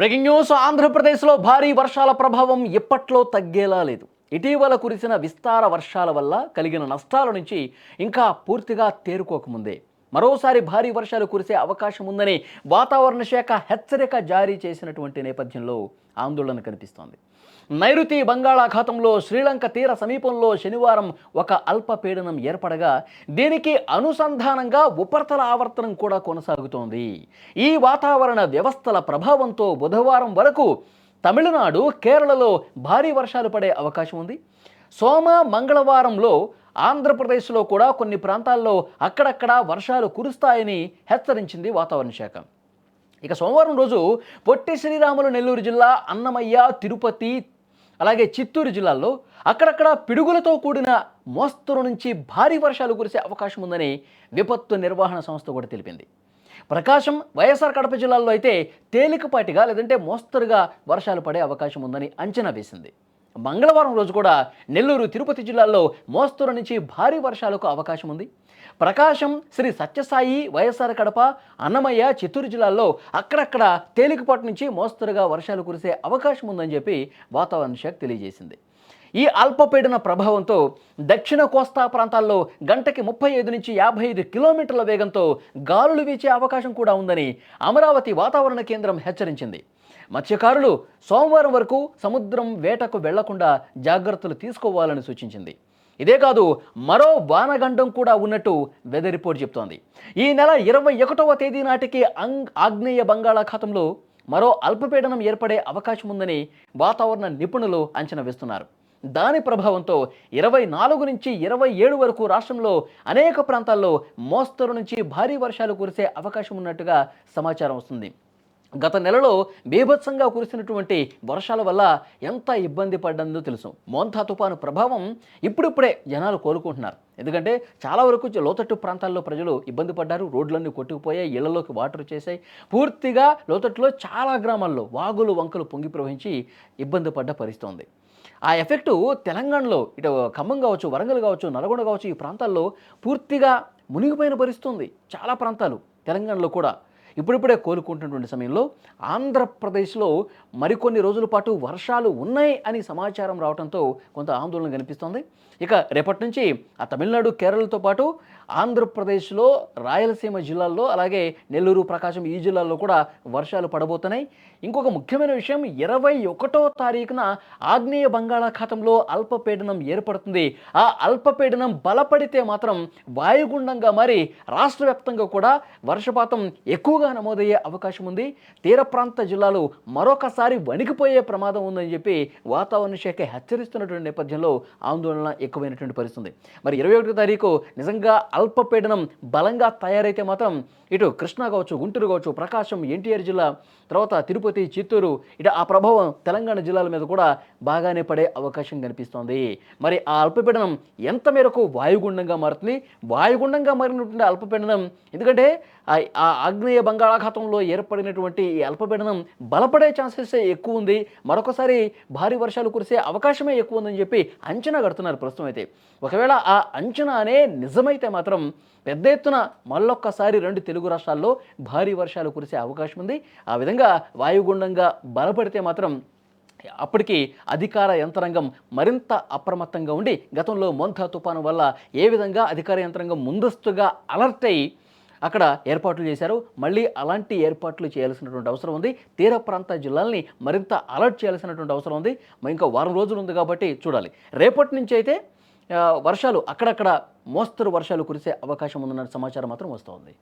Breaking news. ఆంధ్రప్రదేశ్లో భారీ వర్షాల ప్రభావం ఎప్పట్లో తగ్గేలా లేదు. ఇటీవల కురిసిన విస్తార వర్షాల వల్ల కలిగిన నష్టాల నుంచి ఇంకా పూర్తిగా తేరుకోకముందే మరోసారి భారీ వర్షాలు కురిసే అవకాశం ఉందని వాతావరణ శాఖ హెచ్చరిక జారీ చేసినటువంటి నేపథ్యంలో ఆందోళన కనిపిస్తోంది. నైరుతి బంగాళాఖాతంలో శ్రీలంక తీర సమీపంలో శనివారం ఒక అల్పపీడనం ఏర్పడగా దీనికి అనుసంధానంగా ఉపరితల ఆవర్తనం కూడా కొనసాగుతోంది. ఈ వాతావరణ వ్యవస్థల ప్రభావంతో బుధవారం వరకు తమిళనాడు, కేరళలో భారీ వర్షాలు పడే అవకాశం ఉంది. సోమ, మంగళవారంలో ఆంధ్రప్రదేశ్లో కూడా కొన్ని ప్రాంతాల్లో అక్కడక్కడ వర్షాలు కురుస్తాయని హెచ్చరించింది వాతావరణ శాఖ. ఇక సోమవారం రోజు పొట్టి శ్రీరాములు నెల్లూరు జిల్లా, అన్నమయ్య, తిరుపతి, అలాగే చిత్తూరు జిల్లాల్లో అక్కడక్కడ పిడుగులతో కూడిన మోస్తరు నుంచి భారీ వర్షాలు కురిసే అవకాశం ఉందని విపత్తు నిర్వహణ సంస్థ కూడా తెలిపింది. ప్రకాశం, వైఎస్ఆర్ కడప జిల్లాల్లో అయితే తేలికపాటిగా లేదంటే మోస్తరుగా వర్షాలు పడే అవకాశం ఉందని అంచనా వేసింది. మంగళవారం రోజు కూడా నెల్లూరు, తిరుపతి జిల్లాల్లో మోస్తరు నుంచి భారీ వర్షాలకు అవకాశం ఉంది. ప్రకాశం, శ్రీ సత్యసాయి, వైఎస్ఆర్ కడప, అన్నమయ్య, చిత్తూరు జిల్లాల్లో అక్కడక్కడ తేలికపాటి నుంచి మోస్తరుగా వర్షాలు కురిసే అవకాశం ఉందని చెప్పి వాతావరణ శాఖ తెలియజేసింది. ఈ అల్పపీడన ప్రభావంతో దక్షిణ కోస్తా ప్రాంతాల్లో గంటకి 35 నుంచి 55 కిలోమీటర్ల వేగంతో గాలులు వీచే అవకాశం కూడా ఉందని అమరావతి వాతావరణ కేంద్రం హెచ్చరించింది. మత్స్యకారులు సోమవారం వరకు సముద్రం వేటకు వెళ్లకుండా జాగ్రత్తలు తీసుకోవాలని సూచించింది. ఇదే కాదు, మరో వానగండం కూడా ఉన్నట్టు వెదర్ రిపోర్ట్ చెప్తోంది. ఈ నెల 21వ తేదీ నాటికి ఆగ్నేయ బంగాళాఖాతంలో మరో అల్పపీడనం ఏర్పడే అవకాశం ఉందని వాతావరణ నిపుణులు అంచనా వేస్తున్నారు. దాని ప్రభావంతో 24 నుంచి 27 వరకు రాష్ట్రంలో అనేక ప్రాంతాల్లో మోస్తరు నుంచి భారీ వర్షాలు కురిసే అవకాశం ఉన్నట్టుగా సమాచారం వస్తుంది. గత నెలలో బీభత్సంగా కురిసినటువంటి వర్షాల వల్ల ఎంత ఇబ్బంది పడ్డందో తెలుసు. మోంతా తుఫాను ప్రభావం ఇప్పుడిప్పుడే జనాలు కోలుకుంటున్నారు. ఎందుకంటే చాలా వరకు లోతట్టు ప్రాంతాల్లో ప్రజలు ఇబ్బంది పడ్డారు. రోడ్లన్నీ కొట్టుకుపోయాయి, ఇళ్లలోకి వాటర్ చేశాయి. పూర్తిగా లోతట్టులో చాలా గ్రామాల్లో వాగులు, వంకలు పొంగి ప్రవహించి ఇబ్బంది పడ్డ పరిస్థితి ఉంది. ఆ ఎఫెక్టు తెలంగాణలో ఇటు ఖమ్మం కావచ్చు, వరంగల్ కావచ్చు, నల్గొండ కావచ్చు, ఈ ప్రాంతాల్లో పూర్తిగా మునిగిపోయిన పరిస్థితి ఉంది. చాలా ప్రాంతాలు తెలంగాణలో కూడా ఇప్పుడిప్పుడే కోలుకుంటున్నటువంటి సమయంలో ఆంధ్రప్రదేశ్లో మరికొన్ని రోజుల పాటు వర్షాలు ఉన్నాయి అని సమాచారం రావడంతో కొంత ఆందోళన కనిపిస్తోంది. ఇక రేపటి నుంచి ఆ తమిళనాడు, కేరళతో పాటు ఆంధ్రప్రదేశ్లో రాయలసీమ జిల్లాల్లో, అలాగే నెల్లూరు, ప్రకాశం ఈ జిల్లాల్లో కూడా వర్షాలు పడబోతున్నాయి. ఇంకొక ముఖ్యమైన విషయం, 21వ తారీఖున ఆగ్నేయ బంగాళాఖాతంలో అల్పపీడనం ఏర్పడుతుంది. ఆ అల్పపీడనం బలపడితే మాత్రం వాయుగుండంగా మారి రాష్ట్ర వ్యాప్తంగా కూడా వర్షపాతం ఎక్కువగా నమోదయ్యే అవకాశం ఉంది. తీర ప్రాంత జిల్లాలు మరొకసారి వణికిపోయే ప్రమాదం ఉందని చెప్పి వాతావరణ శాఖ హెచ్చరిస్తున్నటువంటి నేపథ్యంలో ఆందోళన ఎక్కువైనటువంటి పరిస్థితుంది. మరి 21వ తారీఖు నిజంగా అల్పపీడనం బలంగా తయారైతే మాత్రం ఇటు కృష్ణా కావచ్చు, గుంటూరు కావచ్చు, ప్రకాశం, ఎన్టీఆర్ జిల్లా, తర్వాత తిరుపతి, చిత్తూరు, ఇటు ఆ ప్రభావం తెలంగాణ జిల్లాల మీద కూడా బాగానే పడే అవకాశం కనిపిస్తోంది. మరి ఆ అల్పపీడనం ఎంత మేరకు వాయుగుండంగా మారుతుంది? వాయుగుండంగా మారినటువంటి అల్పపీడనం, ఎందుకంటే ఆ ఆగ్నేయ బంగాళాఖాతంలో ఏర్పడినటువంటి ఈ అల్పపీడనం బలపడే ఛాన్సెస్ ఎక్కువ ఉంది. మరొకసారి భారీ వర్షాలు కురిసే అవకాశమే ఎక్కువ ఉందని చెప్పి అంచనా కడుతున్నారు ప్రస్తుతం అయితే. ఒకవేళ ఆ అంచనానే నిజమైతే మాత్రం పెద్ద ఎత్తున మళ్ళొక్కసారి 2 తెలుగు రాష్ట్రాల్లో భారీ వర్షాలు కురిసే అవకాశం ఉంది. ఆ విధంగా వాయుగుండంగా బలపడితే మాత్రం అప్పటికి అధికార యంత్రాంగం మరింత అప్రమత్తంగా ఉండి, గతంలో మోంతా తుఫాను వల్ల ఏ విధంగా అధికార యంత్రాంగం ముందస్తుగా అలర్ట్ అయ్యి అక్కడ ఏర్పాట్లు చేశారు, మళ్ళీ అలాంటి ఏర్పాట్లు చేయాల్సినటువంటి అవసరం ఉంది. తీర ప్రాంత జిల్లాల్ని మరింత అలర్ట్ చేయాల్సినటువంటి అవసరం ఉంది. ఇంకా వారం రోజులు ఉంది కాబట్టి చూడాలి. రేపటి నుంచి అయితే వర్షాలు అక్కడక్కడ మోస్తరు వర్షాలు కురిసే అవకాశం ఉందన్న సమాచారం మాత్రం వస్తూ ఉంది.